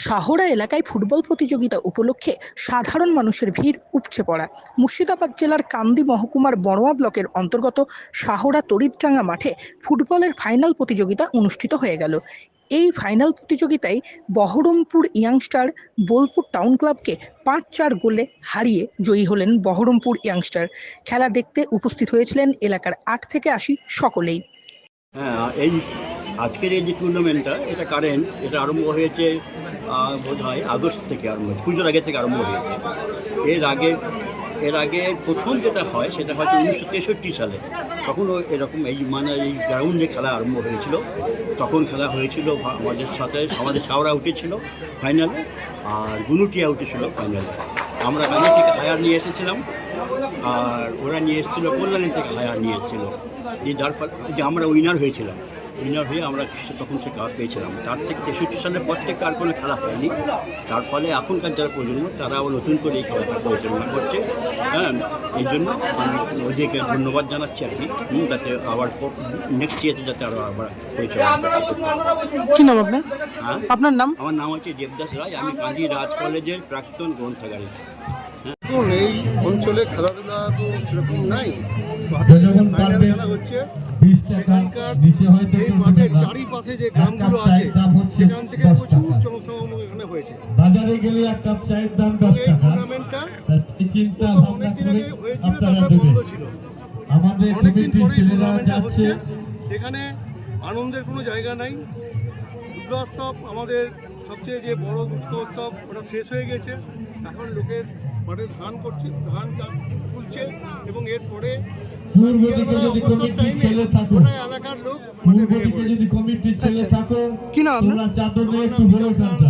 শাহরা এলাকায় ফুটবল প্রতিযোগিতা উপলক্ষে সাধারণ মানুষের ভিড় উপচে পড়া। মুর্শিদাবাদ জেলার কান্দি মহকুমার বড়োয়া ব্লকের অন্তর্গত শাহরা তরিতডাঙ্গা মাঠে ফুটবলের ফাইনাল প্রতিযোগিতা অনুষ্ঠিত হয়ে গেল। এই ফাইনাল প্রতিযোগিতায় বহরমপুর ইয়াংস্টার বোলপুর টাউন ক্লাবকে 5-4 গোলে হারিয়ে জয়ী হলেন বহরমপুর ইয়াংস্টার। খেলা দেখতে উপস্থিত হয়েছিলেন এলাকার 8 থেকে 80 সকলেই। হ্যাঁ, এই আজকের এই যে টুর্নামেন্টটা এটা কারেন্ট, এটা আরম্ভ হয়েছে বোধ হয় আগস্ট থেকে আরম্ভ হয়েছে, পুজোর আগে থেকে আরম্ভ হয়েছে। এর আগে প্রথম যেটা হয় সেটা হয়তো 1963 সালে, তখনও এরকম এই এই গ্রাউন্ডে খেলা আরম্ভ হয়েছিল। তখন খেলা হয়েছিল আমাদের সাথে, আমাদের শাহরা উঠেছিল ফাইনালে, আর গুনুটিয়া উঠেছিল ফাইনালে। আমরা গাড়ি থেকে হায়ার নিয়ে এসেছিলাম, আর ওরা নিয়ে এসেছিলো কল্যাণী থেকে হায়ার নিয়ে এসেছিলো, যার ফলে যে আমরা উইনার হয়েছিলাম। উইনার হয়ে আমরা তখন সে কাপ পেয়েছিলাম। তার থেকে 63 সালের পর থেকে আর কোনো খেলা হয়নি। তার ফলে এখনকার যারা প্রজন্ম তারা আবার নতুন করে এই খেলাটা পরিচালনা করছে। হ্যাঁ, এই জন্য আমি ওদেরকে ধন্যবাদ জানাচ্ছি আর কি, যাতে আবার নেক্সট ইয়ারে যাতে আরও আবার পরিচালনা। কি নাম আপনার? হ্যাঁ, আপনার নাম? আমার নাম হচ্ছে দেবদাস রায়, আমি কান্দি রাজ কলেজের প্রাক্তন গ্রন্থাগারী। এখন এই অঞ্চলে খেলাধুলা তো সেরকম নাই, ফাইনাল খেলা হচ্ছে এখানকার এই মাঠের চারিপাশে যে গ্রামগুলো আছে সেখান থেকে প্রচুর জনসমাগম এখানে হয়েছে। বাজারে গেলে এক কাপ চায়ের দাম 10 এই টাকা। টুর্নামেন্টটা চিন্তা অনেকদিন আগে হয়েছিল, আপনারা তারপরে বন্ধ দেবেন। ছিল। আমাদের অনেকদিন কমিটির পরে ছেলেরা টুর্নামেন্টটা যাচ্ছে। হচ্ছে। এখানে আনন্দের কোনো জায়গা নাই। দুর্গোৎসব আমাদের সবচেয়ে যে বড় দুর্গোৎসব, ওটা শেষ হয়ে গেছে। এখন লোকের মাঠে ধান চাষ তুলছে, এবং এরপরে পূর্ব দিকে যদি কমিটির ছেলে থাকো, এলাকার লোক পূর্ব দিকে যদি কমিটির ছেলে থাকো, কি নাম আপনার? তোমরা চাদর নিয়ে একটু বড় কাটা।